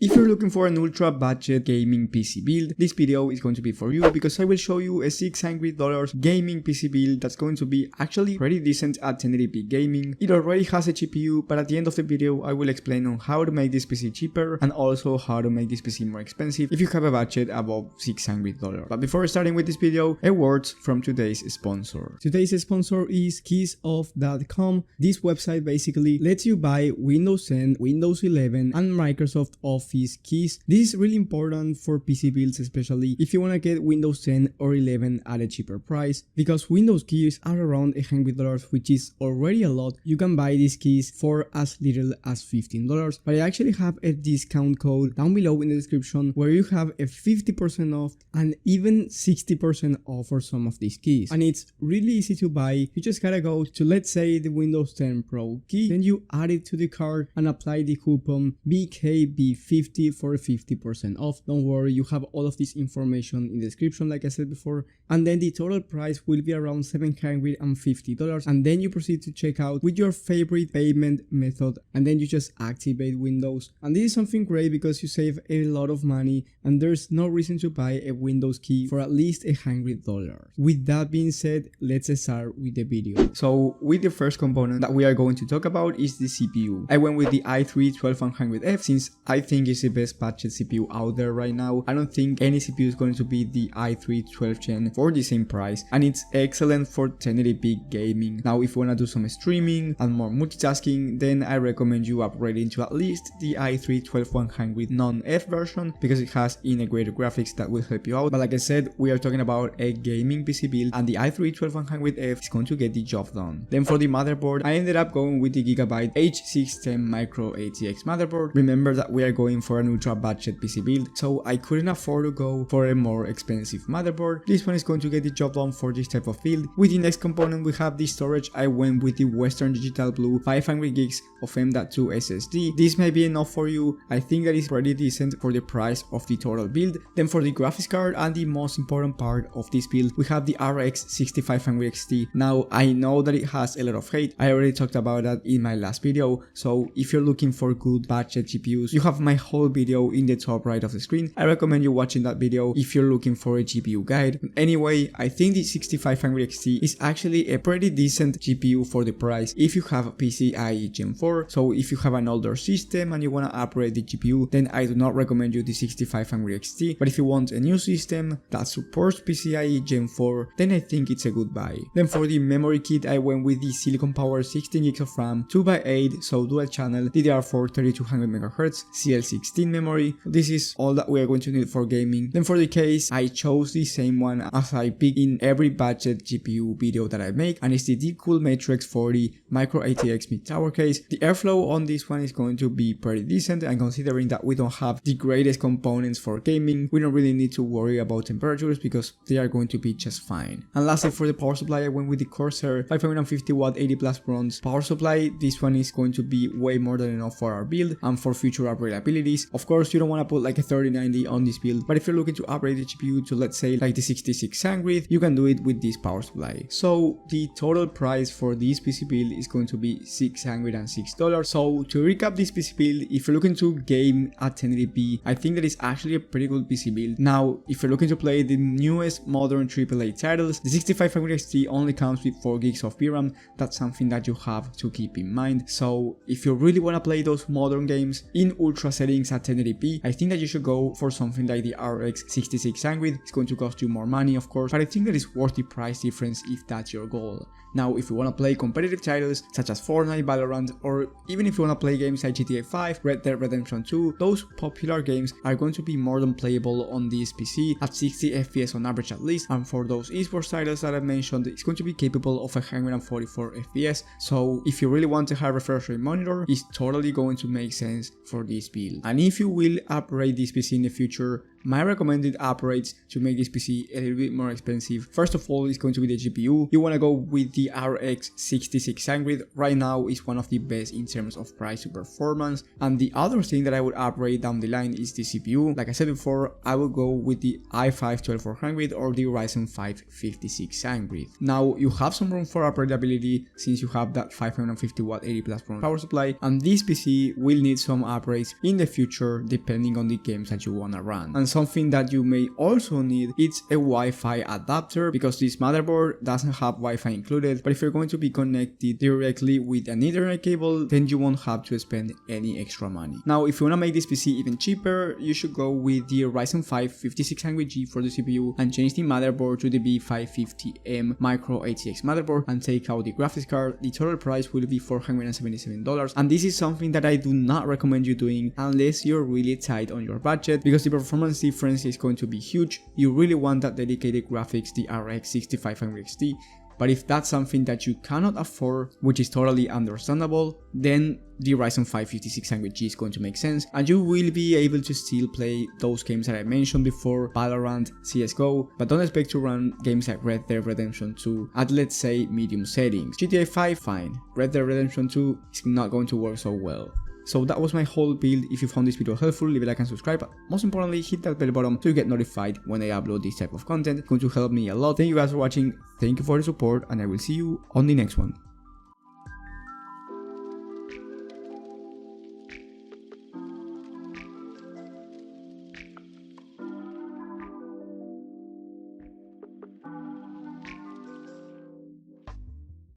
If you're looking for an ultra budget gaming PC build, this video is going to be for you because I will show you a $600 gaming PC build that's going to be actually pretty decent at 1080p gaming. It already has a GPU, but at the end of the video I will explain on how to make this PC cheaper and also how to make this PC more expensive if you have a budget above $600. But before starting with this video, a word from today's sponsor. Today's sponsor is keys.com. This website basically lets you buy Windows 10, Windows 11 and Microsoft Office keys. This is really important for PC builds, especially if you want to get Windows 10 or 11 at a cheaper price, because Windows keys are around $100, which is already a lot. You can buy these keys for as little as $15, but I actually have a discount code down below in the description where you have a 50% off and even 60% off for some of these keys, and it's really easy to buy. You just gotta go to, let's say, the Windows 10 Pro key, then you add it to the cart and apply the coupon BKB50 for 50% off. Don't worry, you have all of this information in the description like I said before, and then the total price will be around $750, and then you proceed to check out with your favorite payment method, and then you just activate Windows. And this is something great because you save a lot of money and there's no reason to buy a Windows key for at least $100. With that being said, let's start with the video. So with the first component that we are going to talk about is the CPU. I went with the i3-12100F since I think it's the best budget CPU out there right now. I don't think any CPU is going to beat the i3 12th gen for the same price, and it's excellent for 1080p gaming. Now if you want to do some streaming and more multitasking, then I recommend you upgrading to at least the i3-12100 non-F version because it has integrated graphics that will help you out. But like I said, we are talking about a gaming PC build and the i3-12100F is going to get the job done. Then for the motherboard, I ended up going with the Gigabyte H610 Micro ATX motherboard. Remember that we are going for an ultra budget PC build, so I couldn't afford to go for a more expensive motherboard. This one is going to get the job done for this type of build. With the next component we have the storage. I went with the Western Digital Blue 500 gigs of M.2 SSD. This may be enough for you. I think that is pretty decent for the price of the total build. Then for the graphics card and the most important part of this build, we have the RX 6500 XT. Now I know that it has a lot of hate. I already talked about that in my last video, so if you're looking for good budget GPUs, you have my whole video in the top right of the screen. I recommend you watching that video if you're looking for a GPU guide. Anyway, I think the 6500 XT is actually a pretty decent GPU for the price if you have a PCIe Gen 4. So if you have an older system and you want to upgrade the GPU, then I do not recommend you the 6500 XT. But if you want a new system that supports PCIe Gen 4, then I think it's a good buy. Then for the memory kit, I went with the Silicon Power 16 gigs of RAM, 2x8, so dual channel, DDR4 3200 MHz, CL16 memory. This is all that we are going to need for gaming. Then for the case, I chose the same one as I pick in every budget GPU video that I make, and it's the Deepcool Matrix 40 Micro ATX mid-tower case. The airflow on this one is going to be pretty decent, and considering that we don't have the greatest components for gaming, we don't really need to worry about temperatures because they are going to be just fine. And lastly, for the power supply, I went with the Corsair 550 watt 80 plus bronze power supply. This one is going to be way more than enough for our build and for future upgrade abilities. Of course, you don't want to put like a 3090 on this build, but if you're looking to upgrade the GPU to, let's say, like the 6600, you can do it with this power supply. So the total price for this PC build is going to be $606. So to recap this PC build, if you're looking to game at 1080p, I think that is actually a pretty good PC build. Now, if you're looking to play the newest modern AAA titles, the 6500 XT only comes with 4 gigs of VRAM. That's something that you have to keep in mind. So if you really want to play those modern games in ultra settings at 1080p, I think that you should go for something like the RX 6600. It's going to cost you more money, of course, but I think that is worth the price difference if that's your goal. Now, if you want to play competitive titles such as Fortnite, Valorant, or even if you want to play games like GTA 5, Red Dead Redemption 2, those popular games are going to be more than playable on this PC at 60 FPS on average at least, and for those esports titles that I mentioned, it's going to be capable of 144 FPS, so if you really want a high refresh rate monitor, it's totally going to make sense for this build. And if you will upgrade this PC in the future, My recommended upgrades to make this PC a little bit more expensive, first of all, is going to be the GPU. You want to go with the RX 6600. Right now is one of the best in terms of price to performance. And the other thing that I would upgrade down the line is the CPU. Like I said before, I will go with the i5 12400 or the Ryzen 5 5600. Now you have some room for upgradability since you have that 550 watt 80 plus power supply, and this PC will need some upgrades in the future depending on the games that you wanna run. And something that you may also need is a Wi-Fi adapter, because this motherboard doesn't have Wi-Fi included, but if you're going to be connected directly with an Ethernet cable, then you won't have to spend any extra money. Now if you wanna make this PC even cheaper, you should go with the Ryzen 5 5600G for the CPU and change the motherboard to the B550M Micro ATX motherboard and take out the graphics card. The total price will be $477, and this is something that I do not recommend you doing unless you're really tight on your budget, because the performance difference is going to be huge. You really want that dedicated graphics, the RX 6500 XT. But if that's something that you cannot afford, which is totally understandable, then the Ryzen 5 5600G is going to make sense, and you will be able to still play those games that I mentioned before, Valorant, CSGO, but don't expect to run games like Red Dead Redemption 2 at, let's say, medium settings. GTA 5, fine. Red Dead Redemption 2 is not going to work so well. So that was my whole build. If you found this video helpful, leave a like and subscribe, but most importantly, hit that bell button to get notified when I upload this type of content. It's going to help me a lot. Thank you guys for watching, thank you for the support, and I will see you on the next one.